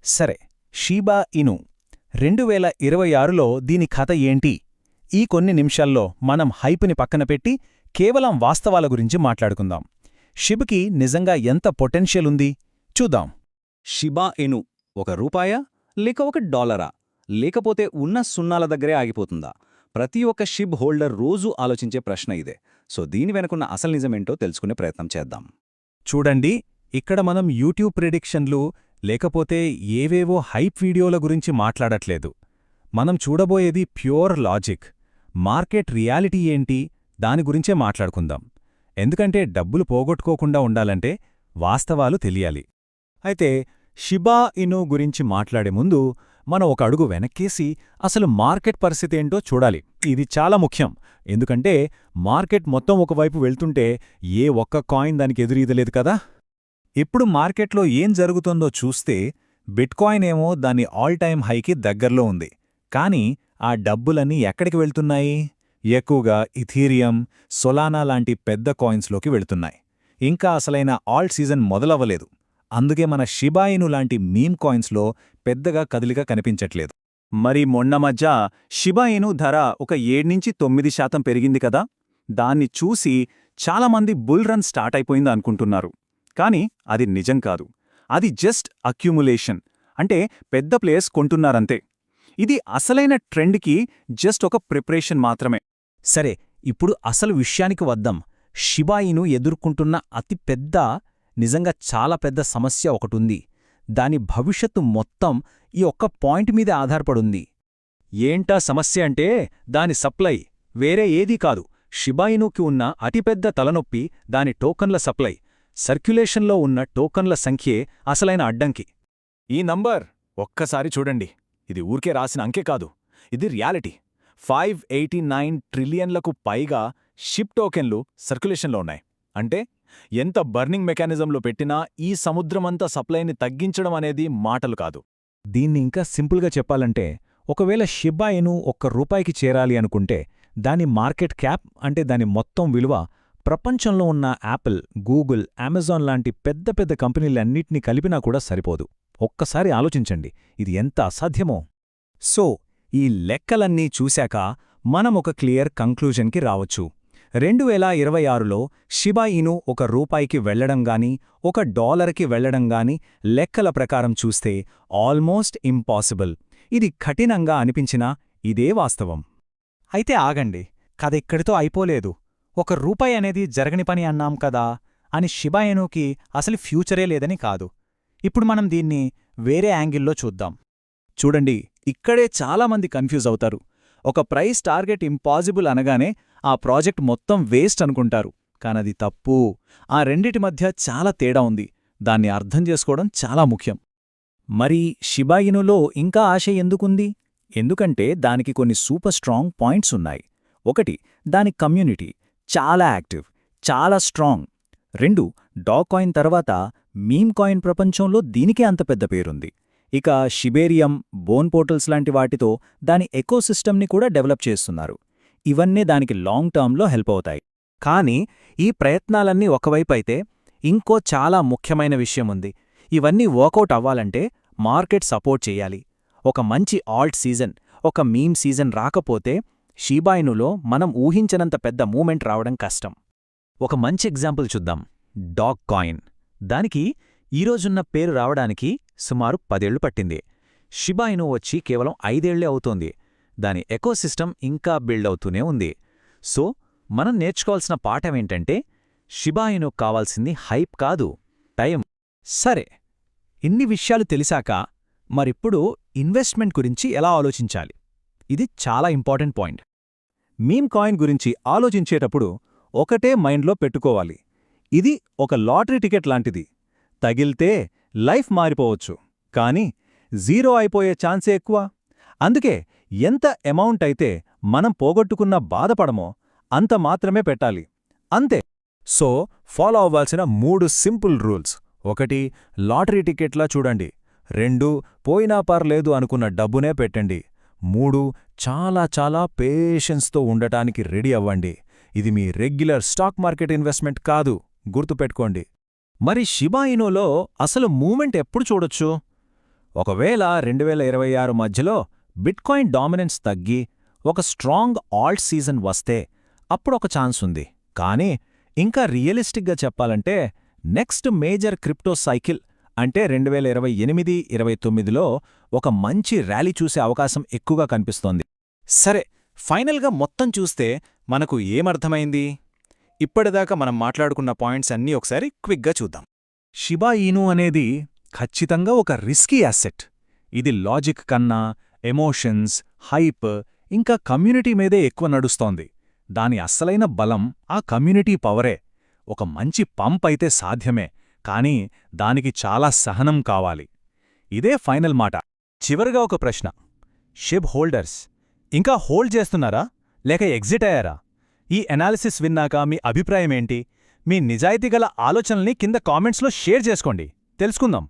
సరే, షీబా ఇను 2026లో దీని కథ ఏంటి? ఈ కొన్ని నిమిషాల్లో మనం హైపుని పక్కన పెట్టి కేవలం వాస్తవాల గురించి మాట్లాడుకుందాం. షిబ్కి నిజంగా ఎంత పొటెన్షియల్ ఉంది చూద్దాం. షిబా ఇను ₹1 లేక $1 లేకపోతే ఉన్న సున్నాల దగ్గరే ఆగిపోతుందా? ప్రతి ఒక్క షిబ్ హోల్డర్ రోజూ ఆలోచించే ప్రశ్న ఇదే. సో దీని వెనుకున్న అసలు నిజమేంటో తెలుసుకునే ప్రయత్నం చేద్దాం. చూడండి, ఇక్కడ మనం యూట్యూబ్ ప్రిడిక్షన్లు లేకపోతే ఏవేవో హైప్ వీడియోల గురించి మాట్లాడట్లేదు. మనం చూడబోయేది ప్యూర్ లాజిక్. మార్కెట్ రియాలిటీ ఏంటి దాని గురించే మాట్లాడుకుందాం. ఎందుకంటే డబ్బులు పోగొట్టుకోకుండా ఉండాలంటే వాస్తవాలు తెలియాలి. అయితే షిబా ఇను గురించి మాట్లాడే ముందు మనం ఒక అడుగు వెనక్కేసి అసలు మార్కెట్ పరిస్థితేంటో చూడాలి. ఇది చాలా ముఖ్యం. ఎందుకంటే మార్కెట్ మొత్తం ఒకవైపు వెళ్తుంటే ఏ ఒక్క కాయిన్ దానికి ఎదురీదలేదు కదా. ఇప్పుడు మార్కెట్లో ఏం జరుగుతుందో చూస్తే బిట్కాయిన్ ఏమో దాని ఆల్ టైమ్ హైకి దగ్గర్లో ఉంది. కానీ ఆ డబ్బులన్నీ ఎక్కడికి వెళ్తున్నాయి? ఎక్కువగా ఇథీరియం, సొలానా లాంటి పెద్ద కాయిన్స్లోకి వెళ్తున్నాయి. ఇంకా అసలైన ఆల్ట్ సీజన్ మొదలవ్వలేదు. అందుకే మన షిబా ఇను లాంటి మీమ్ కాయిన్స్లో పెద్దగా కదలిక కనిపించట్లేదు. మరి మొన్న మధ్య షిబా ఇను ధర ఒక 7-9% పెరిగింది కదా. దాన్ని చూసి చాలామంది బుల్ రన్ స్టార్ట్ అయిపోయింది అనుకుంటున్నారు. కానీ అది నిజం కాదు. అది జస్ట్ అక్యుములేషన్. అంటే పెద్ద ప్లేయర్స్ కొంటున్నారంతే. ఇది అసలైన ట్రెండ్కి జస్ట్ ఒక ప్రిపరేషన్ మాత్రమే. సరే, ఇప్పుడు అసలు విషయానికి వద్దాం. షిబా ఇను ఎదుర్కొంటున్న అతిపెద్ద, నిజంగా చాలా పెద్ద సమస్య ఒకటుంది. దాని భవిష్యత్తు మొత్తం ఈ ఒక్క పాయింట్ మీదే ఆధారపడుంది. ఏంటా సమస్య అంటే దాని సప్లై. వేరే ఏదీ కాదు. షిబా ఇనుకి ఉన్న అతిపెద్ద తలనొప్పి దాని టోకన్ల సప్లై. సర్క్యులేషన్లో ఉన్న టోకన్ల సంఖ్యే అసలైన అడ్డంకి. ఈ నంబర్ ఒక్కసారి చూడండి. ఇది ఊరికే రాసిన అంకె కాదు. ఇది రియాలిటీ. 589 ట్రిలియన్లకు పైగా షిప్ టోకెన్లు సర్క్యులేషన్లో ఉన్నాయి. అంటే ఎంత బర్నింగ్ మెకానిజంలో పెట్టినా ఈ సముద్రమంతా సప్లైని తగ్గించడం అనేది మాటలు కాదు. దీన్ని ఇంకా సింపుల్గా చెప్పాలంటే, ఒకవేళ షిబా ఇను ₹1కి చేరాలి అనుకుంటే దాని మార్కెట్ క్యాప్, అంటే దాని మొత్తం విలువ ప్రపంచంలో ఉన్న యాపిల్, గూగుల్, అమెజాన్ లాంటి పెద్ద పెద్ద కంపెనీలన్నిటినీ కలిపినా కూడా సరిపోదు. ఒక్కసారి ఆలోచించండి, ఇది ఎంత అసాధ్యమో. సో ఈ లెక్కలన్నీ చూశాక మనం ఒక క్లియర్ కంక్లూజన్కి రావచ్చు. 2026లో షిబా ఇను ₹1కి వెళ్లడంగానీ $1కి వెళ్లడంగానీ లెక్కల ప్రకారం చూస్తే ఆల్మోస్ట్ ఇంపాసిబుల్. ఇది కఠినంగా అనిపించినా ఇదే వాస్తవం. అయితే ఆగండి, కథ ఇక్కడితో అయిపోలేదు. ₹1 అనేది జరగని పని అన్నాం కదా అని షిబా ఇనుకి అసలు ఫ్యూచరే లేదని కాదు. ఇప్పుడు మనం దీన్ని వేరే యాంగిల్లో చూద్దాం. చూడండి, ఇక్కడే చాలామంది కన్ఫ్యూజ్ అవుతారు. ఒక ప్రైస్ టార్గెట్ ఇంపాసిబుల్ అనగానే ఆ ప్రాజెక్ట్ మొత్తం వేస్ట్ అనుకుంటారు. కానది తప్పు. ఆ రెండిటి మధ్య చాలా తేడా ఉంది. దాన్ని అర్థం చేసుకోవడం చాలా ముఖ్యం. మరి షిబా ఇనులో ఇంకా ఆశ ఎందుకుంది? ఎందుకంటే దానికి కొన్ని సూపర్ స్ట్రాంగ్ పాయింట్స్ ఉన్నాయి. 1, దాని కమ్యూనిటీ చాలా యాక్టివ్, చాలా స్ట్రాంగ్. 2, డాగ్ కాయిన్ తర్వాత మీమ్ కాయిన్ ప్రపంచంలో దీనికే అంత పెద్ద పేరుంది. ఇక షిబేరియం, బోన్ పోర్టల్స్ లాంటి వాటితో దాని ఎకోసిస్టమ్ని కూడా డెవలప్ చేస్తున్నారు. ఇవన్నీ దానికి లాంగ్ టర్మ్లో హెల్ప్ అవుతాయి. కానీ ఈ ప్రయత్నాలన్నీ ఒకవైపైతే ఇంకో చాలా ముఖ్యమైన విషయముంది. ఇవన్నీ వర్కౌట్ అవ్వాలంటే మార్కెట్ సపోర్ట్ చెయ్యాలి. ఒక మంచి ఆల్ట్ సీజన్, ఒక మీమ్ సీజన్ రాకపోతే షిబా ఇనులో మనం ఊహించనంత పెద్ద మూమెంట్ రావడం కష్టం. ఒక మంచి ఎగ్జాంపుల్ చూద్దాం. Dog coin. దానికి ఈరోజున్న పేరు రావడానికి సుమారు 10 ఏళ్లు పట్టింది. షిబా ఇను వచ్చి కేవలం 5 ఏళ్లే అవుతోంది. దాని ఎకోసిస్టమ్ ఇంకా బిల్డ్ అవుతూనే ఉంది. సో మనం నేర్చుకోవాల్సిన పాఠమేంటంటే, షిబా ఇనుకు కావాల్సింది హైప్ కాదు, టైం. సరే, ఇన్ని విషయాలు తెలిసాక మరిప్పుడు ఇన్వెస్ట్మెంట్ గురించి ఎలా ఆలోచించాలి? ఇది చాలా ఇంపార్టెంట్ పాయింట్. మీమ్ కాయిన్ గురించి ఆలోచించేటప్పుడు ఒకటే మైండ్లో పెట్టుకోవాలి. ఇది ఒక లాటరీ టికెట్ లాంటిది. తగిల్తే లైఫ్ మారిపోవచ్చు, కానీ 0 అయిపోయే ఛాన్సే ఎక్కువ. అందుకే ఎంత అమౌంట్ అయితే మనం పోగొట్టుకున్న బాధపడమో అంత మాత్రమే పెట్టాలి, అంతే. సో ఫాలో అవ్వాల్సిన 3 సింపుల్ రూల్స్. 1, లాటరీ టికెట్లా చూడండి. 2, పోయినా పర్లేదు అనుకున్న డబ్బునే పెట్టండి. 3, చాలా చాలా పేషెన్స్తో ఉండటానికి రెడీ అవ్వండి. ఇది మీ రెగ్యులర్ స్టాక్ మార్కెట్ ఇన్వెస్ట్మెంట్ కాదు, గుర్తుపెట్టుకోండి. మరి షిబా ఇనులో అసలు మూమెంట్ ఎప్పుడు చూడొచ్చు? ఒకవేళ 2026 మధ్యలో బిట్కాయిన్ డామినెన్స్ తగ్గి ఒక స్ట్రాంగ్ ఆల్ట్ సీజన్ వస్తే అప్పుడొక ఛాన్స్ ఉంది. కానీ ఇంకా రియలిస్టిక్గా చెప్పాలంటే నెక్స్ట్ మేజర్ క్రిప్టో సైకిల్ అంటే 2028-29లో ఒక మంచి ర్యాలీ చూసే అవకాశం ఎక్కువగా కనిపిస్తోంది. సరే, ఫైనల్గా మొత్తం చూస్తే మనకు ఏమర్థమైంది? ఇప్పటిదాకా మనం మాట్లాడుకున్న పాయింట్స్ అన్నీ ఒకసారి క్విక్గా చూద్దాం. షిబా ఈను అనేది ఖచ్చితంగా ఒక రిస్కీ అసెట్. ఇది లాజిక్ కన్నా ఎమోషన్స్, హైప్, ఇంకా కమ్యూనిటీ మీదే ఎక్కువ నడుస్తోంది. దాని అస్సలైన బలం ఆ కమ్యూనిటీ పవరే. ఒక మంచి పంప్ అయితే సాధ్యమే, కానీ దానికి చాలా సహనం కావాలి. ఇదే ఫైనల్ మాట. చివరిగా ఒక ప్రశ్న. షిబ్ హోల్డర్స్ ఇంకా హోల్డ్ చేస్తున్నారా లేక ఎగ్జిట్ అయ్యారా? ఈ ఎనాలిసిస్ విన్నాక మీ అభిప్రాయమేంటి? మీ నిజాయితీగల ఆలోచనల్ని కింద కామెంట్స్లో షేర్ చేసుకోండి. తెలుసుకుందాం.